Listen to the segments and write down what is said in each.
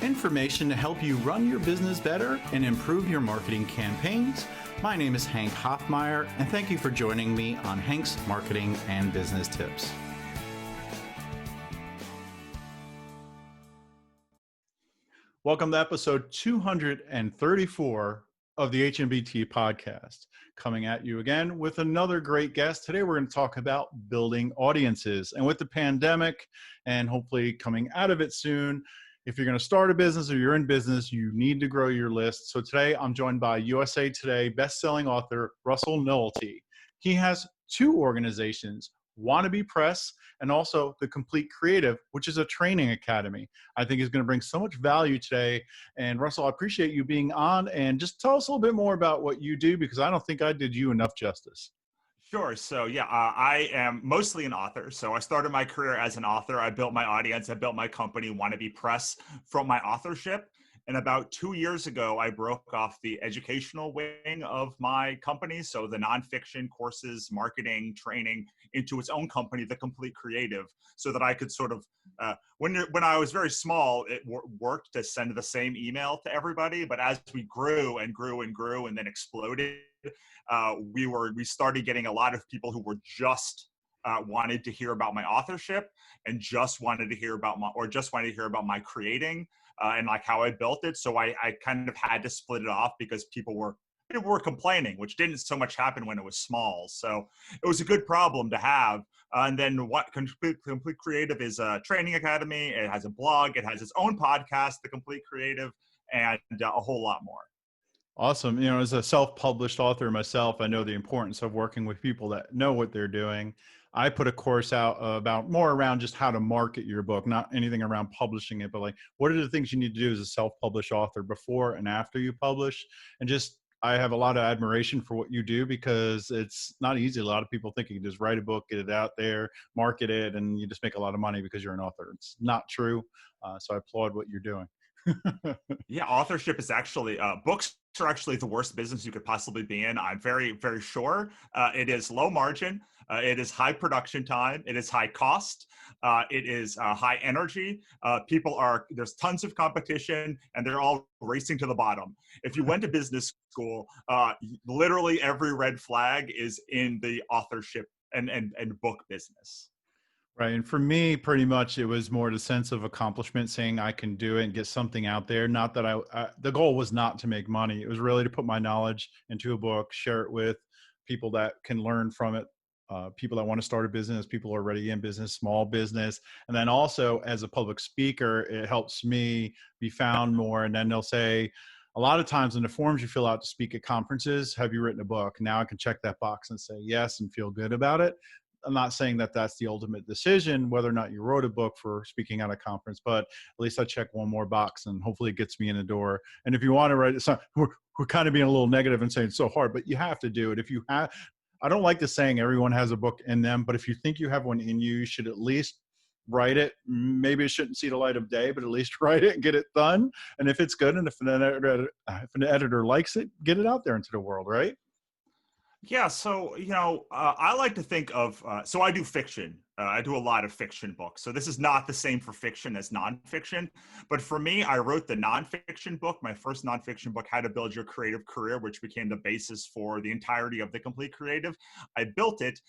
Information to help you run your business better and improve your marketing campaigns. My name is Hank Hoffmeier, and thank you for joining me on Hank's Marketing and Business Tips. Welcome to episode 234 of the Hmbt podcast. Coming at you again with another great guest. Today we're going to talk about building audiences. And with the pandemic and hopefully coming out of it soon, if you're going to start a business or you're in business, you need to grow your list. So today I'm joined by USA Today bestselling author Russell Nohelty. He has two organizations, Wannabe Press and also The Complete Creative, which is a training academy. I think is going to bring so much value today. And Russell, I appreciate you being on, and just tell us a little bit more about what you do, because I don't think I did you enough justice. Sure. So I am mostly an author. So I started my career as an author. I built my audience. I built my company, Wannabe Press, from my authorship. And about 2 years ago, I broke off the educational wing of my company. So the nonfiction courses, marketing, training, into its own company, The Complete Creative, so that I could sort of, when I was very small, it worked to send the same email to everybody. But as we grew and grew and grew and then exploded, we started getting a lot of people who were just wanted to hear about my authorship and just wanted to hear about my creating and like how I built it. So I kind of had to split it off because people were complaining, which didn't so much happen when it was small. So it was a good problem to have. And then what Complete Creative is a training academy. It has a blog. It has its own podcast, The Complete Creative, and a whole lot more. Awesome. You know, as a self-published author myself, I know the importance of working with people that know what they're doing. I put a course out about more around just how to market your book, not anything around publishing it, but like, what are the things you need to do as a self-published author before and after you publish? And just, I have a lot of admiration for what you do, because it's not easy. A lot of people think you can just write a book, get it out there, market it, and you just make a lot of money because you're an author. It's not true. So I applaud what you're doing. Yeah, authorship is actually, books are actually the worst business you could possibly be in. I'm very, very sure. It is low margin. It is high production time. It is high cost. It is high energy. There's tons of competition, and they're all racing to the bottom. If you went to business school, literally every red flag is in the authorship and book business. Right. And for me, pretty much, it was more the sense of accomplishment, saying I can do it and get something out there. Not that the goal was not to make money. It was really to put my knowledge into a book, share it with people that can learn from it, people that want to start a business, people already in business, small business. And then also as a public speaker, it helps me be found more. And then they'll say, a lot of times in the forms you fill out to speak at conferences, have you written a book? Now I can check that box and say yes and feel good about it. I'm not saying that that's the ultimate decision, whether or not you wrote a book for speaking at a conference, but at least I check one more box and hopefully it gets me in the door. And if you want to write it, we're kind of being a little negative and saying it's so hard, but you have to do it. If you have, I don't like the saying everyone has a book in them, but if you think you have one in you, you should at least write it. Maybe it shouldn't see the light of day, but at least write it and get it done. And if it's good, and if an editor likes it, get it out there into the world, right? Yeah, so, I like to think of, so I do fiction. I do a lot of fiction books. So this is not the same for fiction as nonfiction. But for me, I wrote the nonfiction book, my first nonfiction book, How to Build Your Creative Career, which became the basis for the entirety of The Complete Creative. I built it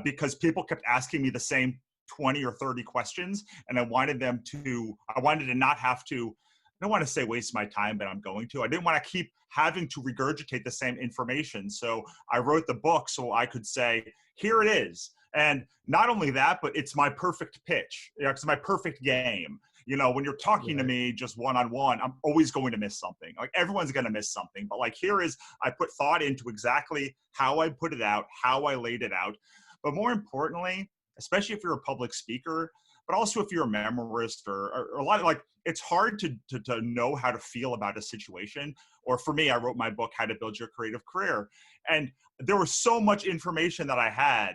because people kept asking me the same 20 or 30 questions, and I wanted to not have to, I don't want to say waste my time, but I'm going to. I didn't want to keep having to regurgitate the same information. So I wrote the book so I could say, here it is. And not only that, but it's my perfect pitch. It's my perfect game. When you're talking to me just one-on-one, I'm always going to miss something. Like, everyone's going to miss something. But like, I put thought into exactly how I put it out, how I laid it out. But more importantly, especially if you're a public speaker, but also if you're a memoirist or a lot of, like, it's hard to know how to feel about a situation. Or for me, I wrote my book, How to Build Your Creative Career. And there was so much information that I had.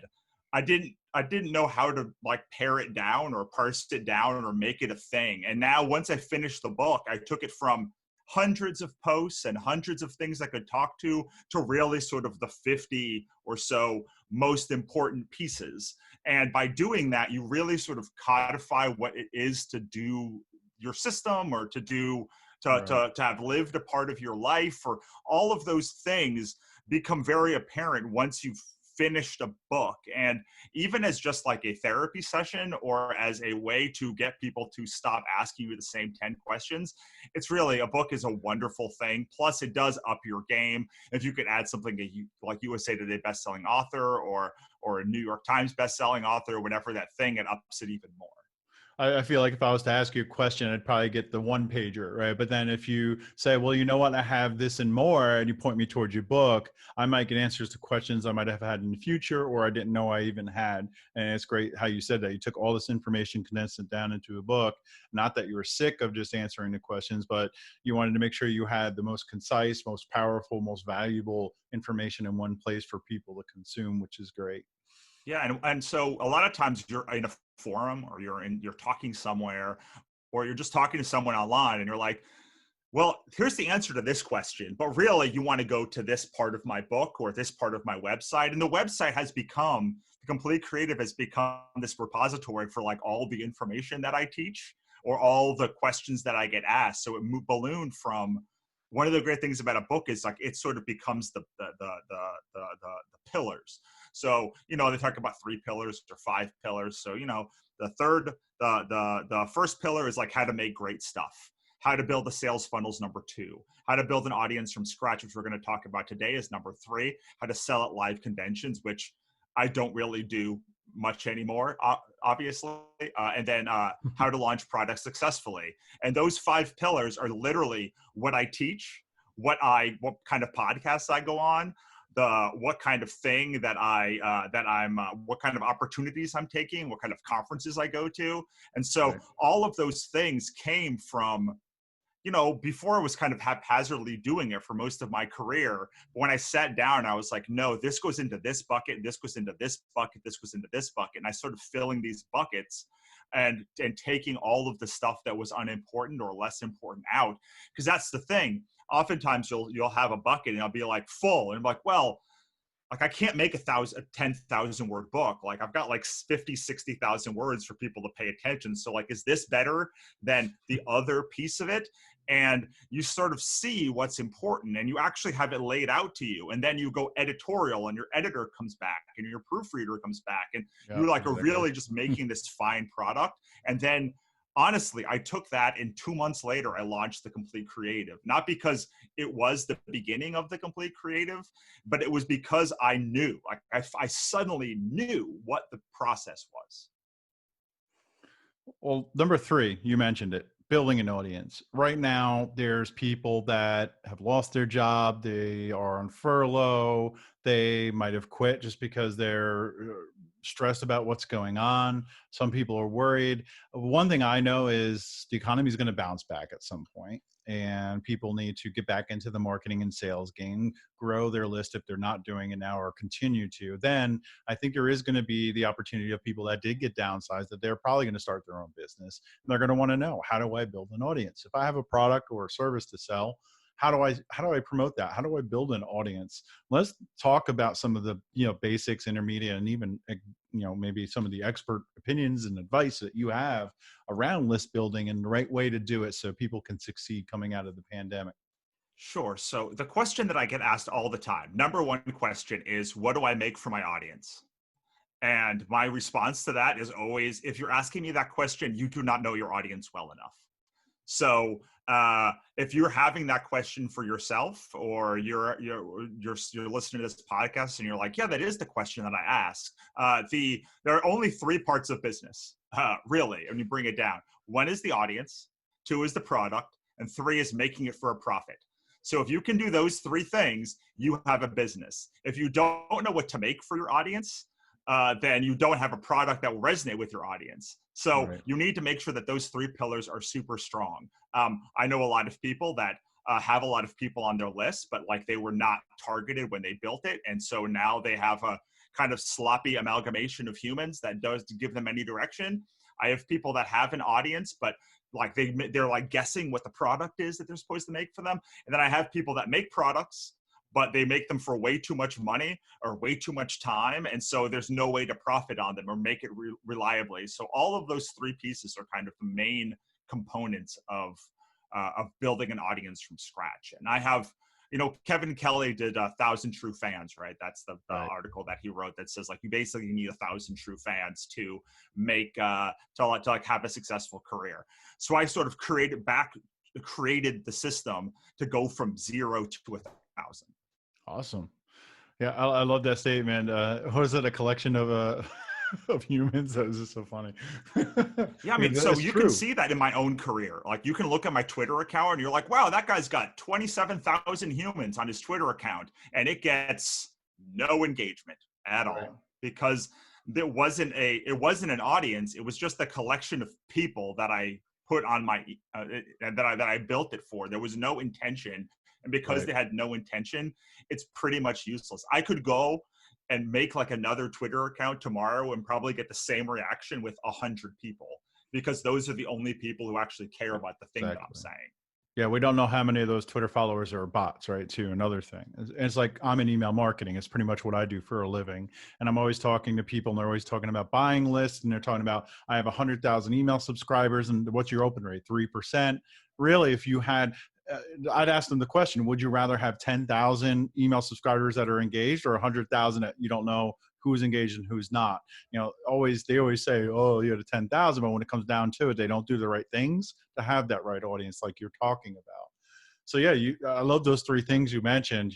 I didn't know how to like pare it down or parse it down or make it a thing. And now once I finished the book, I took it from hundreds of posts and hundreds of things I could talk to really sort of the 50 or so most important pieces. And by doing that, you really sort of codify what it is to do your system or to do Right. to have lived a part of your life, or all of those things become very apparent once you've finished a book. And even as just like a therapy session or as a way to get people to stop asking you the same 10 questions, it's really, a book is a wonderful thing. Plus it does up your game. If you could add something that you, like USA Today best-selling author or a New York Times best-selling author, whatever that thing, it ups it even more. I feel like if I was to ask you a question, I'd probably get the one pager, right? But then if you say, well, you know what, I have this and more, and you point me towards your book, I might get answers to questions I might have had in the future, or I didn't know I even had. And it's great how you said that. You took all this information, condensed it down into a book. Not that you were sick of just answering the questions, but you wanted to make sure you had the most concise, most powerful, most valuable information in one place for people to consume, which is great. Yeah, and so a lot of times you're in a forum, or you're talking somewhere, or you're just talking to someone online, and you're like, well, here's the answer to this question, but really you want to go to this part of my book or this part of my website. And the website has become, the Complete Creative has become this repository for like all the information that I teach or all the questions that I get asked. So it ballooned from, one of the great things about a book is like it sort of becomes the pillars. So, you know, they talk about 3 pillars or 5 pillars. So, you know, the first pillar is like how to make great stuff. How to build the sales funnels, number 2. How to build an audience from scratch, which we're going to talk about today, is number 3. How to sell at live conventions, which I don't really do much anymore, obviously. And then how to launch products successfully. And those 5 pillars are literally what I teach, what kind of podcasts I go on, what kind of thing that what kind of opportunities I'm taking, what kind of conferences I go to. And so Right. all of those things came from, you know, before I was kind of haphazardly doing it for most of my career. But when I sat down, I was like, no, this goes into this bucket, this goes into this bucket, this goes into this bucket. And I started filling these buckets and taking all of the stuff that was unimportant or less important out. Because that's the thing. Oftentimes you'll have a bucket and I'll be like full. And I'm like, well, like I can't make a 10,000 word book. Like I've got like 50, 60,000 words for people to pay attention. So like, is this better than the other piece of it? And you sort of see what's important and you actually have it laid out to you. And then you go editorial and your editor comes back and your proofreader comes back and Yeah, you like are exactly. really just making this fine product. And then honestly, I took that and 2 months later, I launched the Complete Creative, not because it was the beginning of the Complete Creative, but it was because I knew, like I suddenly knew what the process was. Well, number 3, you mentioned it, building an audience. Right now, there's people that have lost their job. They are on furlough. They might have quit just because they're stressed about what's going on. Some people are worried. One thing I know is the economy is going to bounce back at some point, and people need to get back into the marketing and sales game, grow their list if they're not doing it now or continue to. Then I think there is going to be the opportunity of people that did get downsized that they're probably going to start their own business. And they're going to want to know, how do I build an audience? If I have a product or a service to sell, how do I promote that? How do I build an audience? Let's talk about some of the, basics, intermediate, and even, maybe some of the expert opinions and advice that you have around list building and the right way to do it so people can succeed coming out of the pandemic. Sure. So the question that I get asked all the time, number one question is, what do I make for my audience? And my response to that is always, if you're asking me that question, you do not know your audience well enough. So if you're having that question for yourself, or you're listening to this podcast and you're like, yeah, that is the question that I ask. There are only 3 parts of business, really, when you bring it down. 1 is the audience, 2 is the product, and 3 is making it for a profit. So if you can do those 3 things, you have a business. If you don't know what to make for your audience, then you don't have a product that will resonate with your audience. So Right. you need to make sure that those 3 pillars are super strong. I know a lot of people that have a lot of people on their list, but like they were not targeted when they built it. And so now they have a kind of sloppy amalgamation of humans that doesn't give them any direction. I have people that have an audience, but like they're like guessing what the product is that they're supposed to make for them. And then I have people that make products, but they make them for way too much money or way too much time. And so there's no way to profit on them or make it reliably. So all of those 3 pieces are kind of the main components of building an audience from scratch. And I have, Kevin Kelly did 1,000 True Fans, right? That's the Right. article that he wrote that says like you basically need 1,000 true fans to make to like have a successful career. So I sort of created the system to go from 0 to 1,000. Awesome. Yeah, I love that statement. What is it? A collection of of humans? That was just so funny. Yeah, I mean, so It's you can true. see that in my own career. Like, you can look at my Twitter account and you're like, wow, that guy's got 27,000 humans on his Twitter account, and it gets no engagement at Right. all because it wasn't an audience. It was just a collection of people that I put on my and that I built it for. There was no intention, and because Right. they had no intention, it's pretty much useless. I could go and make like another Twitter account tomorrow and probably get the same reaction with 100 people, because those are the only people who actually care about the thing that I'm Exactly. saying. Yeah, we don't know how many of those Twitter followers are bots, right? Too, another thing. It's like I'm in email marketing. It's pretty much what I do for a living. And I'm always talking to people and they're always talking about buying lists. And they're talking about, I have 100,000 email subscribers and what's your open rate? 3%. Really, if you had, I'd ask them the question, would you rather have 10,000 email subscribers that are engaged or 100,000 that you don't know who's engaged and who's not? They always say, oh, you're the 10,000, but when it comes down to it, they don't do the right things to have that right audience like you're talking about. So yeah, I love those three things you mentioned,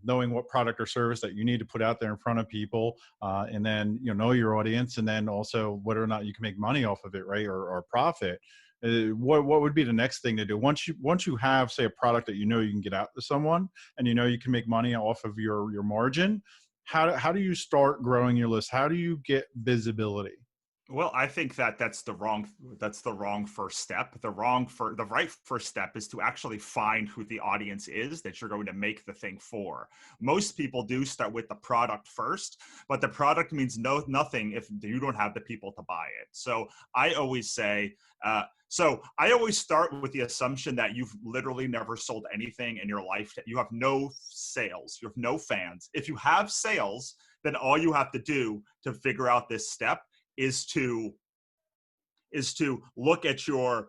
knowing what product or service that you need to put out there in front of people, and then, know your audience, and then also whether or not you can make money off of it, right? Or profit. What would be the next thing to do once you have, say, a product that you can get out to someone and you can make money off of your margin? How do you start growing your list? How do you get visibility? Well, I think that's the wrong first step. The right first step is to actually find who the audience is that you're going to make the thing for. Most people do start with the product first, but the product means nothing if you don't have the people to buy it. So I always say, I always start with the assumption that you've literally never sold anything in your life. You have no sales, you have no fans. If you have sales, then all you have to do to figure out this step is to look at your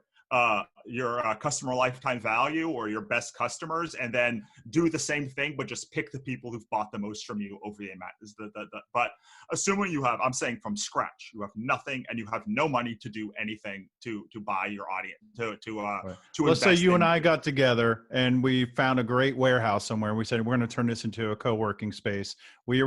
customer lifetime value or your best customers, and then do the same thing, but just pick the people who've bought the most from you over the amount. But assuming I'm saying from scratch, you have nothing and you have no money to do anything to buy your audience, Right. to Let's say invest you and in. I got together and we found a great warehouse somewhere. And we said, we're going to turn this into a co-working space. We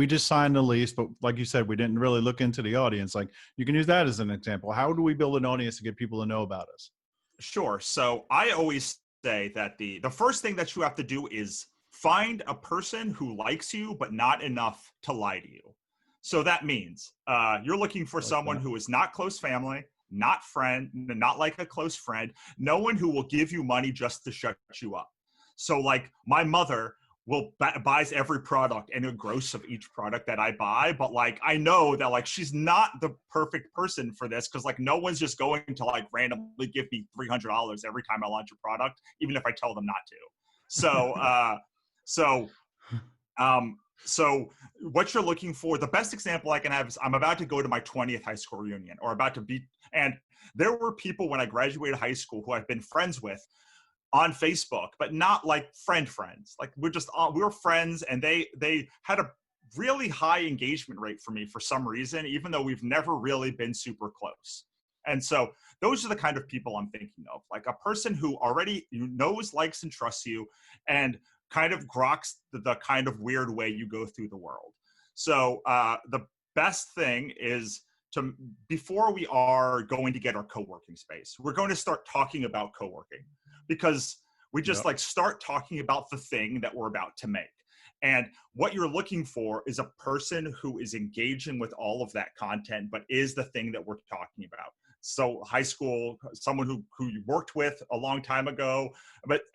just signed the lease, but like you said, we didn't really look into the audience. Like, you can use that as an example. How do we build an audience to get people to know about us? Sure. So I always say that the first thing that you have to do is find a person who likes you, but not enough to lie to you. So that means you're looking for I like someone that. who is not close family, not friend, not like a close friend, no one who will give you money just to shut you up. So like my mother buys every product and a gross of each product that I buy, but like I know that like she's not the perfect person for this, because like no one's just going to like randomly give me $300 every time I launch a product, even if I tell them not to. So so so what you're looking for, the best example I can have is I'm about to go to my 20th high school reunion, or about to be, and there were people when I graduated high school who I've been friends with on Facebook, but not like friends. Like we were friends, and they had a really high engagement rate for me for some reason, even though we've never really been super close. And so those are the kind of people I'm thinking of, like a person who already knows, likes, and trusts you, and kind of groks the kind of weird way you go through the world. So the best thing is before we are going to get our co-working space, we're going to start talking about co-working, because we just Yep. like start talking about the thing that we're about to make. And what you're looking for is a person who is engaging with all of that content, but is the thing that we're talking about. So high school, someone who you worked with a long time ago,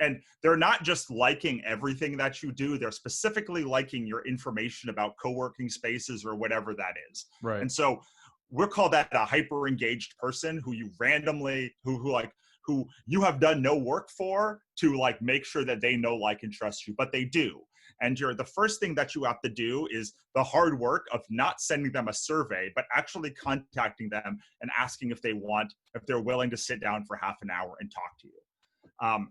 and they're not just liking everything that you do, they're specifically liking your information about co-working spaces or whatever that is. Right. And so we'll call that a hyper engaged person who you randomly, who you have done no work for to like make sure that they know, like, and trust you, but they do. And the first thing that you have to do is the hard work of not sending them a survey, but actually contacting them and asking if they're willing to sit down for half an hour and talk to you.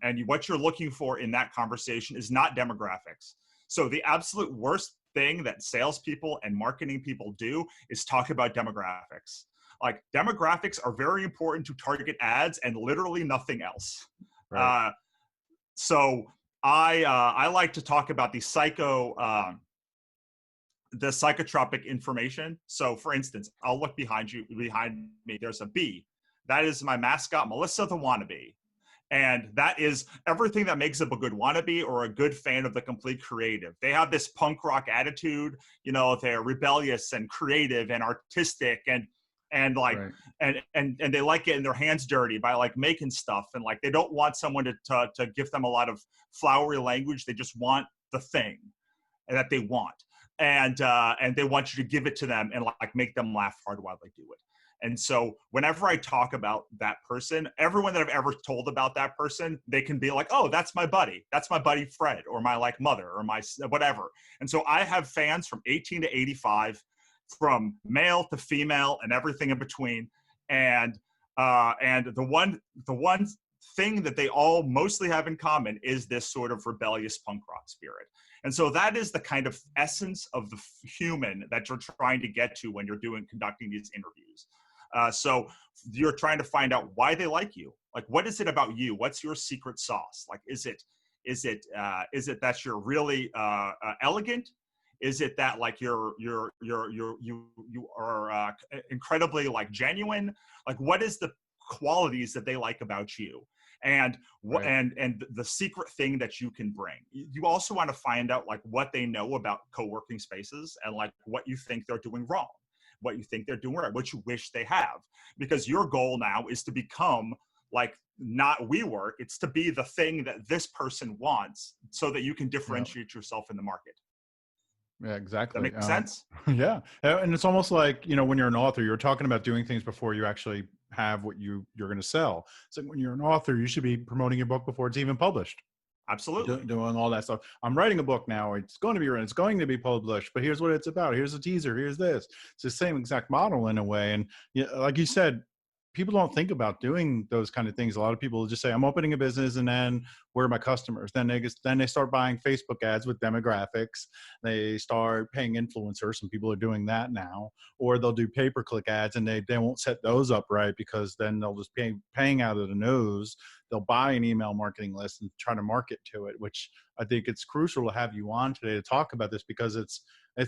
And what you're looking for in that conversation is not demographics. So the absolute worst thing that salespeople and marketing people do is talk about demographics. Like, demographics are very important to target ads and literally nothing else. Right. So I like to talk about the psychotropic information. So for instance, I'll look behind me, there's a bee. That is my mascot, Melissa the Wannabe. And that is everything that makes up a good wannabe or a good fan of the complete creative. They have this punk rock attitude, they're rebellious and creative and artistic and like, Right. and they like getting their hands dirty by like making stuff. And like, they don't want someone to give them a lot of flowery language. They just want the thing that they want. And they want you to give it to them and like make them laugh hard while they do it. And so whenever I talk about that person, everyone that I've ever told about that person, they can be like, oh, that's my buddy. That's my buddy Fred, or my like mother, or my whatever. And so I have fans from 18 to 85, from male to female and everything in between. And the one thing that they all mostly have in common is this sort of rebellious punk rock spirit. And so that is the kind of essence of the human that you're trying to get to when you're conducting these interviews. So you're trying to find out why they like you. Like, what is it about you? What's your secret sauce? Like, is it that you're really elegant? Is it that like you are incredibly like genuine? Like, what is the qualities that they like about you? And Right. and the secret thing that you can bring. You also want to find out like what they know about co-working spaces and like what you think they're doing wrong, what you think they're doing right, what you wish they have. Because your goal now is to become like not WeWork, it's to be the thing that this person wants so that you can differentiate yourself in the market. Yeah, exactly. That makes sense? Yeah. And it's almost like, when you're an author, you're talking about doing things before you actually have what you're going to sell. So when you're an author, you should be promoting your book before it's even published. Absolutely. Doing all that stuff. I'm writing a book now. It's going to be written. It's going to be published. But here's what it's about. Here's a teaser. Here's this. It's the same exact model in a way. And like you said, people don't think about doing those kind of things. A lot of people just say, I'm opening a business, and then where are my customers? Then they start buying Facebook ads with demographics. They start paying influencers. Some people are doing that now, or they'll do pay-per-click ads, and they won't set those up right, because then they'll just paying out of the nose. They'll buy an email marketing list and try to market to it, which I think it's crucial to have you on today to talk about this, because it's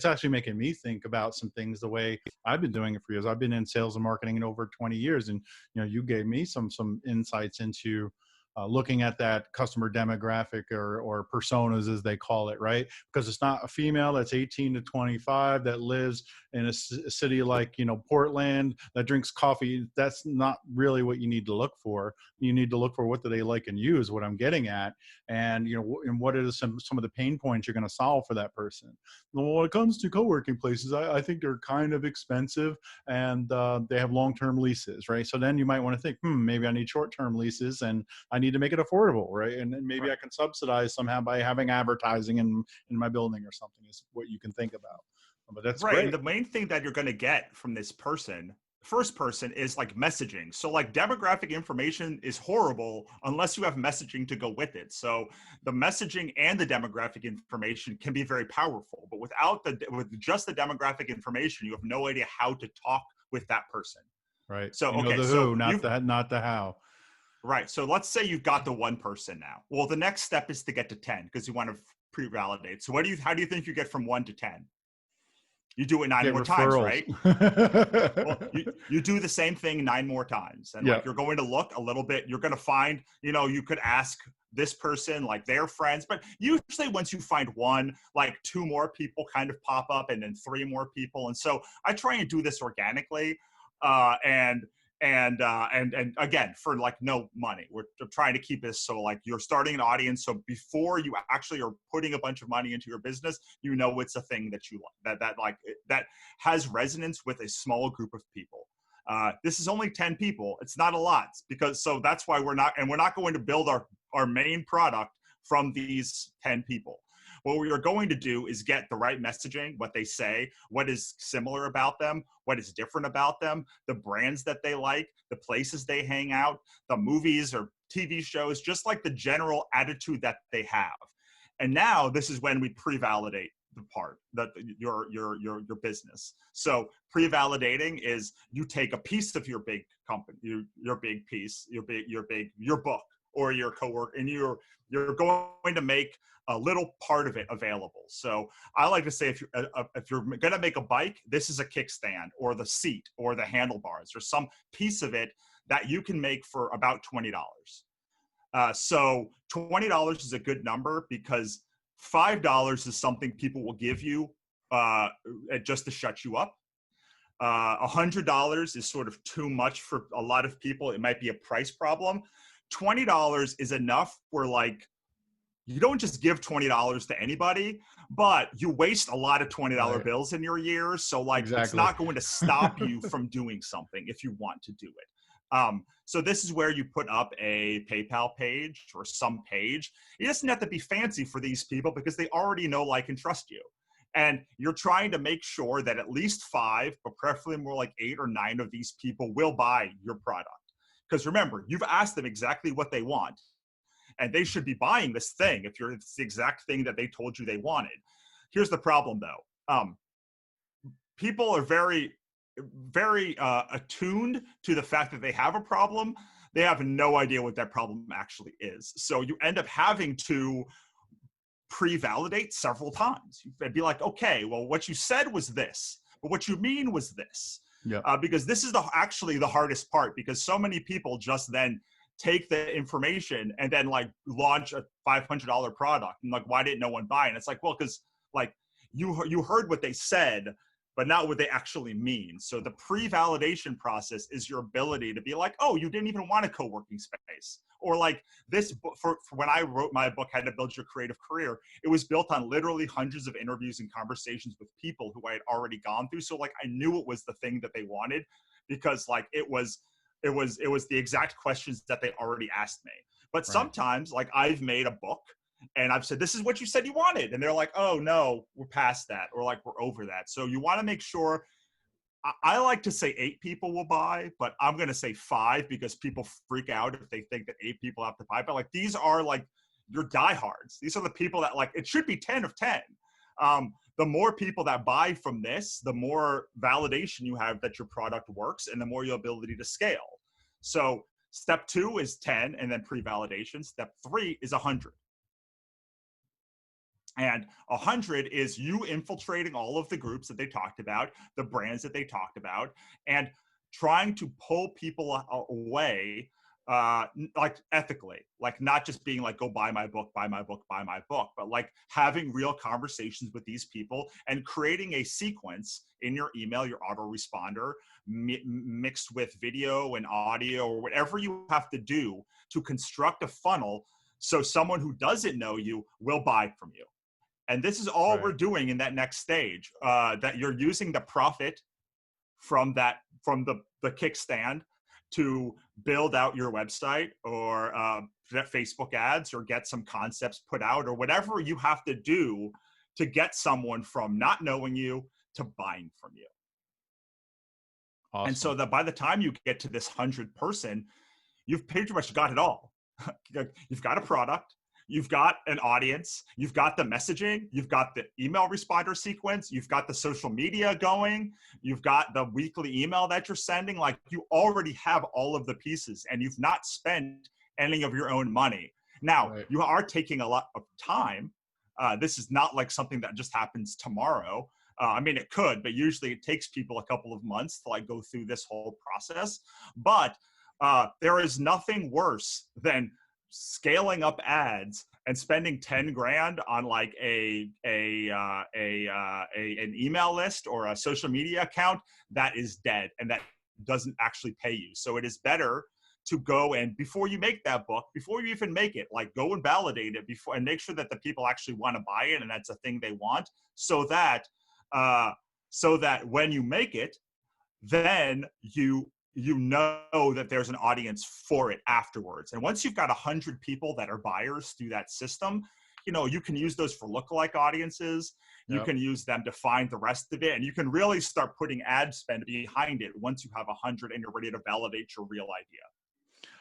actually making me think about some things the way I've been doing it for years. I've been in sales and marketing in over 20 years. And, you gave me some insights into looking at that customer demographic or personas, as they call it, right? Because it's not a female that's 18 to 25 that lives in a city like, Portland, that drinks coffee. That's not really what you need to look for. You need to look for what do they like and use, what I'm getting at. And, and what are some of the pain points you're going to solve for that person. Well, when it comes to co-working places, I think they're kind of expensive, and they have long-term leases, right? So then you might want to think, maybe I need short-term leases, and I need to make it affordable, right? And then maybe I can subsidize somehow by having advertising in my building or something, is what you can think about. But that's right. great. And the main thing that you're going to get from this first person is like messaging. So like demographic information is horrible unless you have messaging to go with it. So the messaging and the demographic information can be very powerful, but with just the demographic information, you have no idea how to talk with that person. Right. So, You know the who, not the how. Right. So let's say you've got the one person now. Well, the next step is to get to 10 because you want to pre-validate. So how do you think you get from 1 to 10? You do it 9 more times, right? Well, you do the same thing 9 more times. And like, you're going to look a little bit, you're going to find, you could ask this person, like their friends, but usually once you find one, like 2 more people kind of pop up, and then 3 more people. And so I try and do this organically. And again, for like no money, we're trying to keep this so like you're starting an audience. So before you actually are putting a bunch of money into your business, it's a thing that you like, that has resonance with a small group of people. This is only 10 people. It's not a lot, so that's why we're not going to build our main product from these 10 people. What we are going to do is get the right messaging, what they say, what is similar about them, what is different about them, the brands that they like, the places they hang out, the movies or TV shows, just like the general attitude that they have. And now this is when we pre-validate the part that your business. So pre-validating is you take a piece of your big company, your big piece, your book or your coworker, and you're going to make a little part of it available. So I like to say, if you're going to make a bike, this is a kickstand or the seat or the handlebars or some piece of it that you can make for about $20. So $20 is a good number because $5 is something people will give you just to shut you up. $100 is sort of too much for a lot of people. It might be a price problem. $20 is enough where, like, you don't just give $20 to anybody, but you waste a lot of $20 bills in your years. So, like, It's not going to stop you from doing something if you want to do it. So this is where you put up a PayPal page or some page. It doesn't have to be fancy for these people because they already know, like, and trust you. And you're trying to make sure that at least 5, but preferably more like 8 or 9 of these people will buy your product. Because remember, you've asked them exactly what they want. And they should be buying this thing if it's the exact thing that they told you they wanted. Here's the problem, though. People are very attuned to the fact that they have a problem. They have no idea what that problem actually is. So you end up having to pre-validate several times. You'd be like, okay, well, what you said was this, but what you mean was this. Because this is actually the hardest part, because so many people just then take the information and then, like, launch a $500 product. And, like, why didn't no one buy it? And it's like, well, because, like, you heard what they said, but not what they actually mean. So the pre-validation process is your ability to be like, oh, you didn't even want a co-working space. Or, like, this book, for when I wrote my book, How to Build Your Creative Career, it was built on literally hundreds of interviews and conversations with people who I had already gone through. So, like, I knew it was the thing that they wanted because, like, it was the exact questions that they already asked me. But sometimes, like, I've made a book and I've said, this is what you said you wanted. And they're like, oh, no, we're past that. Or, like, we're over that. So you want to make sure. I like to say 8 people will buy, but I'm going to say 5 because people freak out if they think that 8 people have to buy. But, like, these are, like, your diehards. These are the people that, like, it should be 10 of 10. The more people that buy from this, the more validation you have that your product works and the more your ability to scale. So step 2 is 10 and then pre-validation. Step 3 is 100. And 100 is you infiltrating all of the groups that they talked about, the brands that they talked about, and trying to pull people away, like, ethically, like, not just being like, go buy my book, buy my book, buy my book, but, like, having real conversations with these people and creating a sequence in your email, your autoresponder, mixed with video and audio or whatever you have to do to construct a funnel so someone who doesn't know you will buy from you. And this is all we're doing in that next stage, that you're using the profit from the kickstand to build out your website or Facebook ads or get some concepts put out or whatever you have to do to get someone from not knowing you to buying from you. Awesome. And so that by the time you get to this 100 person, you've pretty much got it all. You've got a product. You've got an audience, you've got the messaging, you've got the email responder sequence, you've got the social media going, you've got the weekly email that you're sending. Like, you already have all of the pieces and you've not spent any of your own money. Now, you are taking a lot of time. This is not like something that just happens tomorrow. I mean, it could, but usually it takes people a couple of months to, like, go through this whole process. But there is nothing worse than scaling up ads and spending 10 grand on, like, an email list or a social media account that is dead and that doesn't actually pay you. So it is better to go and, before you make that book, before you even make it, like, go and validate it before and make sure that the people actually want to buy it and that's a thing they want, so that when you make it, then you know that there's an audience for it afterwards. And once you've got 100 people that are buyers through that system, you can use those for lookalike audiences. You Yep. can use them to find the rest of it. And you can really start putting ad spend behind it once you have 100 and you're ready to validate your real idea.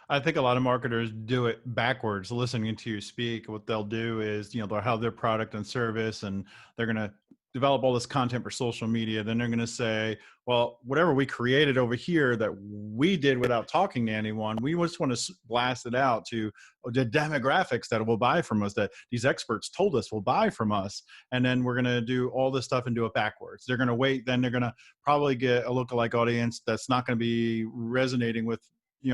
I think a lot of marketers do it backwards. Listening to you speak, what they'll do is, they'll have their product and service, and they're going to develop all this content for social media. Then they're going to say, well, whatever we created over here that we did without talking to anyone, we just want to blast it out to the demographics that will buy from us, that these experts told us will buy from us. And then we're going to do all this stuff and do it backwards. They're going to wait. Then they're going to probably get a lookalike audience that's not going to be resonating with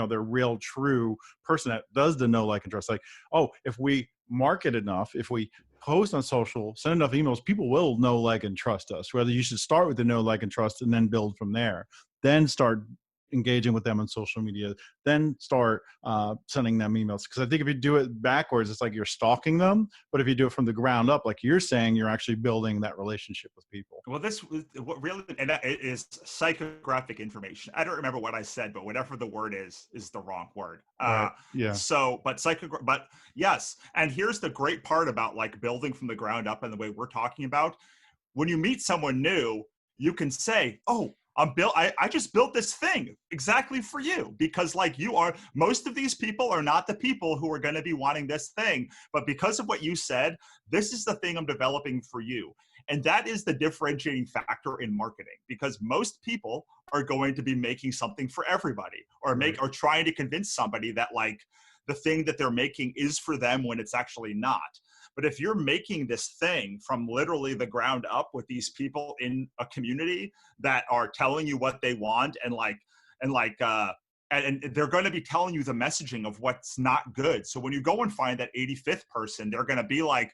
their real true person that does the know, like, and trust. Like, oh, if we market enough, if we post on social, send enough emails, people will know, like, and trust us. Whether you should start with the know, like, and trust, and then build from there. Then start engaging with them on social media. Then start sending them emails. Because I think if you do it backwards, it's like you're stalking them. But if you do it from the ground up, like you're saying, you're actually building that relationship with people. Well, this what really, and that is psychographic information. I don't remember what I said, but whatever the word is the wrong word. Right. Yeah. So, but yes. And here's the great part about like building from the ground up and the way we're talking about. When you meet someone new, you can say, oh, I just built this thing exactly for you, because like most of these people are not the people who are going to be wanting this thing. But because of what you said, this is the thing I'm developing for you. And that is the differentiating factor in marketing, because most people are going to be making something for everybody, or or trying to convince somebody that like the thing that they're making is for them when it's actually not. But if you're making this thing from literally the ground up with these people in a community that are telling you what they want, and they're going to be telling you the messaging of what's not good. So when you go and find that 85th person, they're going to be like,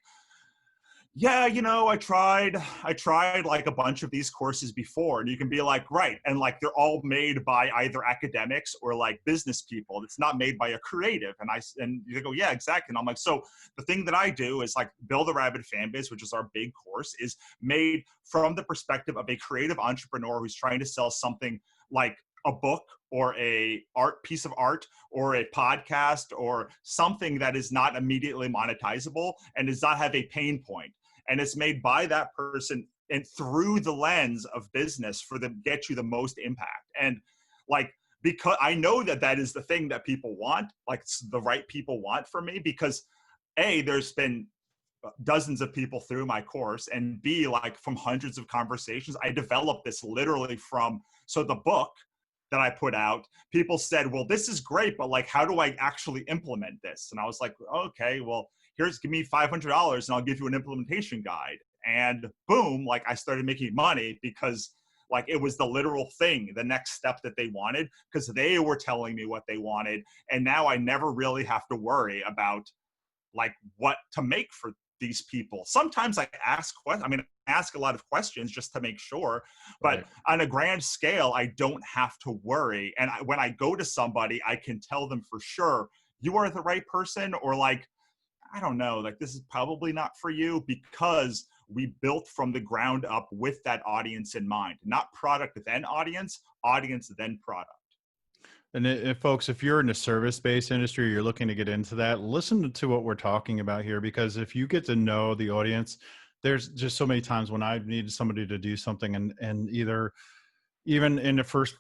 yeah, I tried like a bunch of these courses before. And you can be like, right. And like, they're all made by either academics or like business people. It's not made by a creative. And you go, yeah, exactly. And I'm like, so the thing that I do is like Build a Rabid Fan Base, which is our big course, is made from the perspective of a creative entrepreneur who's trying to sell something like a book or a piece of art or a podcast or something that is not immediately monetizable and does not have a pain point. And it's made by that person and through the lens of business for them to get you the most impact. And like, because I know that is the thing that people want, like the right people want from me, because A, there's been dozens of people through my course, and B, like from hundreds of conversations, I developed this literally so the book that I put out, people said, well, this is great, but like, how do I actually implement this? And I was like, okay, well, give me $500 and I'll give you an implementation guide. And boom, like I started making money because like it was the literal thing, the next step that they wanted, because they were telling me what they wanted. And now I never really have to worry about like what to make for these people. Sometimes I ask a lot of questions just to make sure, but on a grand scale, I don't have to worry. And when I go to somebody, I can tell them for sure, you are the right person, or like, I don't know, like this is probably not for you, because we built from the ground up with that audience in mind, not product then audience then product. And folks, if you're in the service-based industry, you're looking to get into that, listen to what we're talking about here, because if you get to know the audience, there's just so many times when I've needed somebody to do something and either even in the first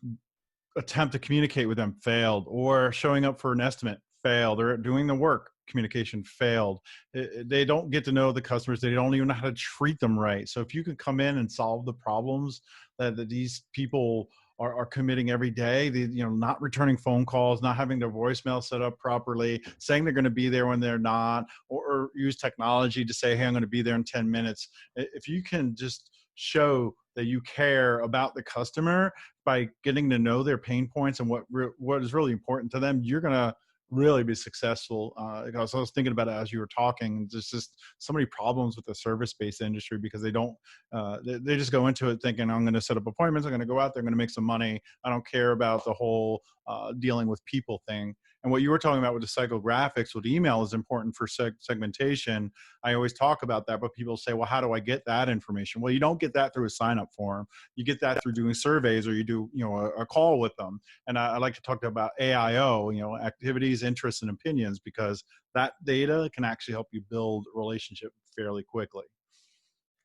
attempt to communicate with them failed, or showing up for an estimate failed, or doing the work, communication failed. They don't get to know the customers. They don't even know how to treat them right. So if you could come in and solve the problems that these people are committing every day, not returning phone calls, not having their voicemail set up properly, saying they're going to be there when they're not, or use technology to say, hey, I'm going to be there in 10 minutes. If you can just show that you care about the customer by getting to know their pain points and what is really important to them, you're going to really be successful. Because I was thinking about it as you were talking. There's just so many problems with the service-based industry because they don't, they just go into it thinking, I'm going to set up appointments, I'm going to go out there, I'm going to make some money. I don't care about the whole dealing with people thing. And what you were talking about with the psychographics with email is important for segmentation. I always talk about that, but people say, well, how do I get that information? Well, you don't get that through a sign up form. You get that through doing surveys, or you do, a call with them. And I like to talk about AIO, activities, interests, and opinions, because that data can actually help you build a relationship fairly quickly.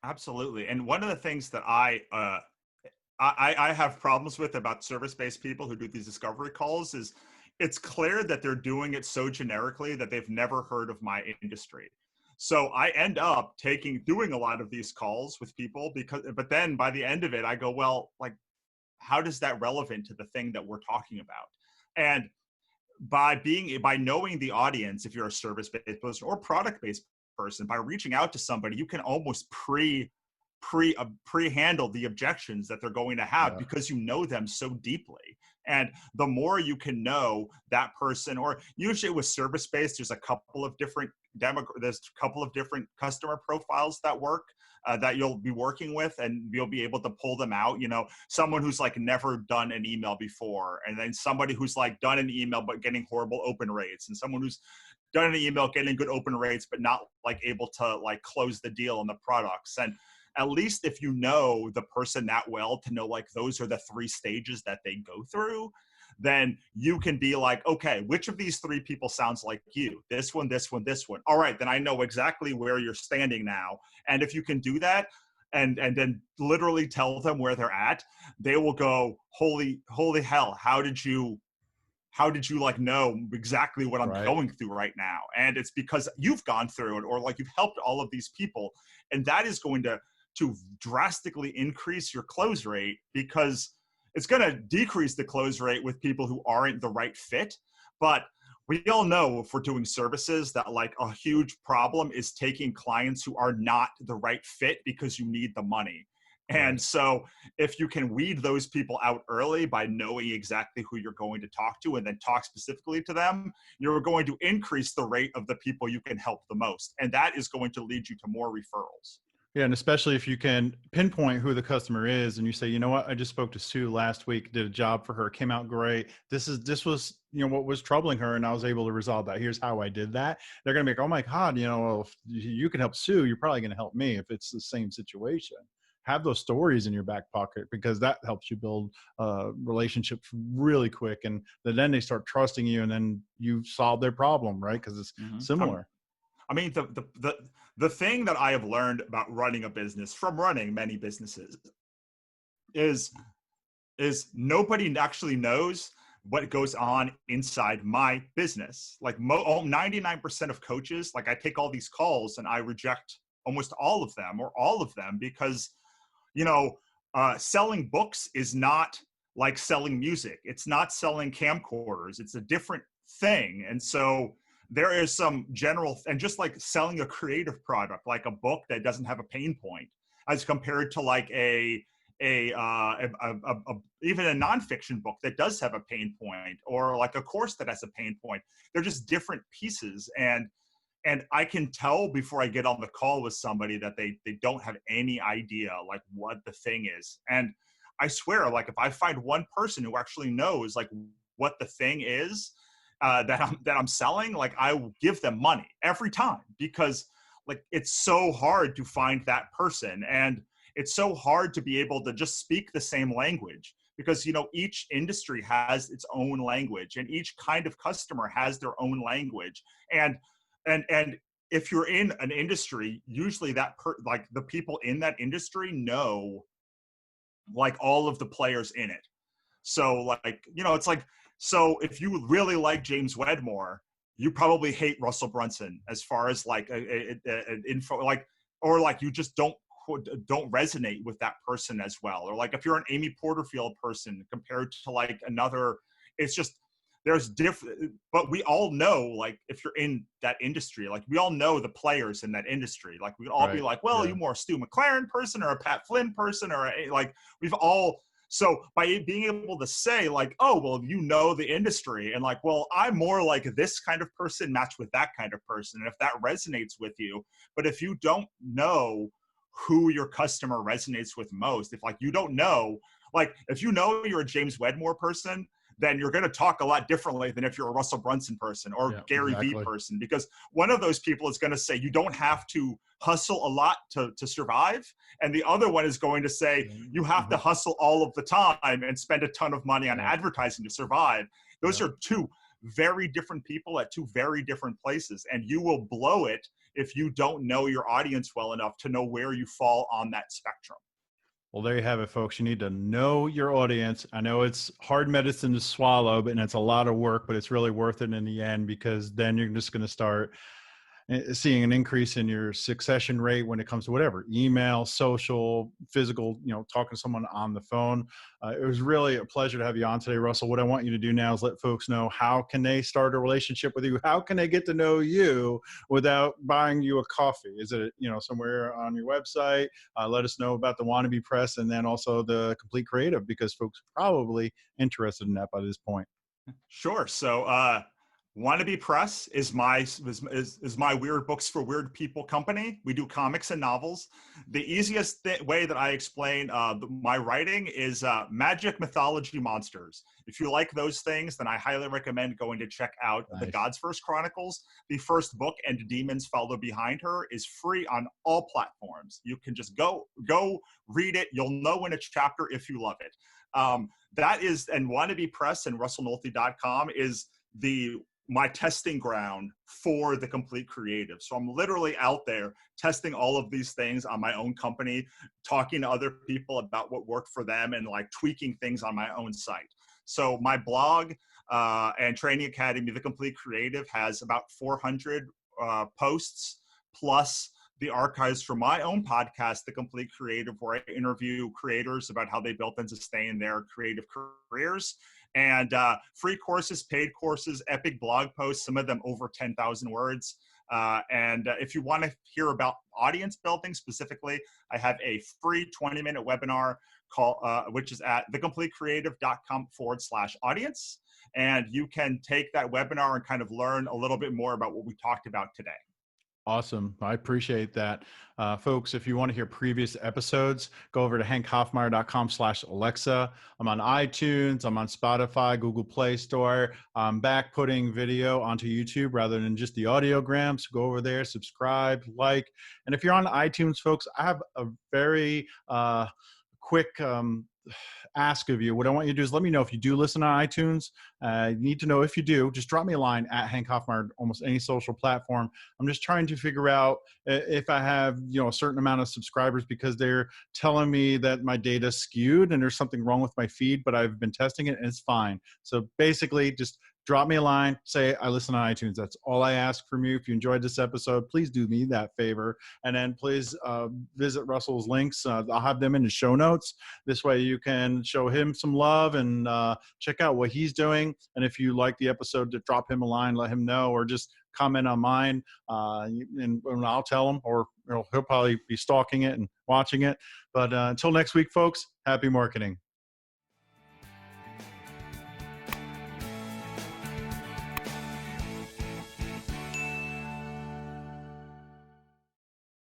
Absolutely. And one of the things that I have problems with about service-based people who do these discovery calls is it's clear that they're doing it so generically that they've never heard of my industry. So I end up doing a lot of these calls with people but then by the end of it, I go, well, like, how does that relevant to the thing that we're talking about? And by knowing the audience, if you're a service-based person or product-based person, by reaching out to somebody, you can almost pre-handle the objections that they're going to have, because you know them so deeply. And the more you can know that person, or usually with service-based, there's a couple of different customer profiles that work, that you'll be working with, and you'll be able to pull them out. Someone who's like never done an email before, and then somebody who's like done an email but getting horrible open rates, and someone who's done an email getting good open rates but not like able to like close the deal on the products. And at least if you know the person that well to know like those are the 3 stages that they go through, then you can be like, okay, which of these 3 people sounds like you? This one, this one, this one. All right, then I know exactly where you're standing now. And if you can do that and then literally tell them where they're at, they will go, holy hell, how did you like know exactly what I'm going through right now? And it's because you've gone through it, or like you've helped all of these people. And that is going to drastically increase your close rate, because it's going to decrease the close rate with people who aren't the right fit. But we all know, if we're doing services, that like a huge problem is taking clients who are not the right fit because you need the money. And so if you can weed those people out early by knowing exactly who you're going to talk to and then talk specifically to them, you're going to increase the rate of the people you can help the most. And that is going to lead you to more referrals. Yeah, and especially if you can pinpoint who the customer is, and you say, you know what, I just spoke to Sue last week, did a job for her, came out great. This was, what was troubling her, and I was able to resolve that. Here's how I did that. They're going to be like, oh my God, well, if you can help Sue, you're probably going to help me if it's the same situation. Have those stories in your back pocket, because that helps you build relationships really quick. And then they start trusting you, and then you solve their problem, right? Because it's similar. I mean, the thing that I have learned about running a business from running many businesses is nobody actually knows what goes on inside my business. Like 99% of coaches, like I take all these calls and I reject almost all of them, or all of them, because, selling books is not like selling music. It's not selling camcorders. It's a different thing. And so there is some general, and just like selling a creative product, like a book that doesn't have a pain point, as compared to like even a nonfiction book that does have a pain point, or like a course that has a pain point. They're just different pieces. And I can tell before I get on the call with somebody that they don't have any idea like what the thing is. And I swear, like if I find one person who actually knows like what the thing is, that I'm selling, like I will give them money every time, because like it's so hard to find that person, and it's so hard to be able to just speak the same language, because each industry has its own language, and each kind of customer has their own language. And if you're in an industry, usually like the people in that industry know like all of the players in it. So like, it's like, so if you really like James Wedmore, you probably hate Russell Brunson, as far as like an info, like, or like you just don't resonate with that person as well. Or like if you're an Amy Porterfield person compared to like another, it's just, there's different, but we all know, like if you're in that industry, like we all know the players in that industry. Like we'd all be like, well, you more a Stu McLaren person or a Pat Flynn person, or like we've all. So by being able to say like, oh, well, the industry, and like, well, I'm more like this kind of person matched with that kind of person. And if that resonates with you, but if you don't know who your customer resonates with most, if like you don't know, like if you're a James Wedmore person, then you're going to talk a lot differently than if you're a Russell Brunson person or Yeah, Gary Vee exactly. person, because one of those people is going to say you don't have to hustle a lot to survive. And the other one is going to say you have to hustle all of the time and spend a ton of money on Yeah, advertising to survive. Those yeah. are two very different people at two very different places. And you will blow it if you don't know your audience well enough to know where you fall on that spectrum. Well, there you have it, folks. You need to know your audience. I know it's hard medicine to swallow, and it's a lot of work, but it's really worth it in the end, because then you're just going to start seeing an increase in your succession rate when it comes to whatever, email, social, physical, talking to someone on the phone. It was really a pleasure to have you on today, Russell. What I want you to do now is let folks know, how can they start a relationship with you? How can they get to know you without buying you a coffee? Is it, somewhere on your website? Let us know about the Wannabe Press, and then also the Complete Creative, because folks are probably interested in that by this point. Sure. So Wannabe Press is my Weird Books for Weird People company. We do comics and novels. The easiest way that I explain my writing is magic, mythology, monsters. If you like those things, then I highly recommend going to check out The Nice. God's First Chronicles. The first book, And Demons Follow Behind Her, is free on all platforms. You can just go read it. You'll know in a chapter if you love it. That is, and Wannabe Press and russellnohelty.com is my testing ground for the Complete Creative. So I'm literally out there testing all of these things on my own company, talking to other people about what worked for them, and like tweaking things on my own site. So my blog and training academy, The Complete Creative, has about 400 posts, plus the archives for my own podcast, The Complete Creative, where I interview creators about how they built and sustained their creative careers. And free courses, paid courses, epic blog posts, some of them over 10,000 words. And if you want to hear about audience building specifically, I have a free 20-minute webinar which is at thecompletecreative.com/audience. And you can take that webinar and kind of learn a little bit more about what we talked about today. Awesome. I appreciate that. Folks, if you want to hear previous episodes, go over to hankhoffmeier.com/Alexa. I'm on iTunes. I'm on Spotify, Google Play Store. I'm back putting video onto YouTube rather than just the audiogram. So go over there, subscribe, like. And if you're on iTunes, folks, I have a very quick ask of you. What I want you to do is let me know if you do listen on iTunes. You need to know if you do. Just drop me a line at Hank Hoffmeier, almost any social platform. I'm just trying to figure out if I have a certain amount of subscribers, because they're telling me that my data's skewed and there's something wrong with my feed, but I've been testing it and it's fine. So basically, just drop me a line, say I listen on iTunes. That's all I ask from you. If you enjoyed this episode, please do me that favor. And then please visit Russell's links. I'll have them in the show notes. This way you can show him some love and check out what he's doing. And if you like the episode, to drop him a line, let him know, or just comment on mine, and I'll tell him, or he'll probably be stalking it and watching it. But until next week, folks, happy marketing.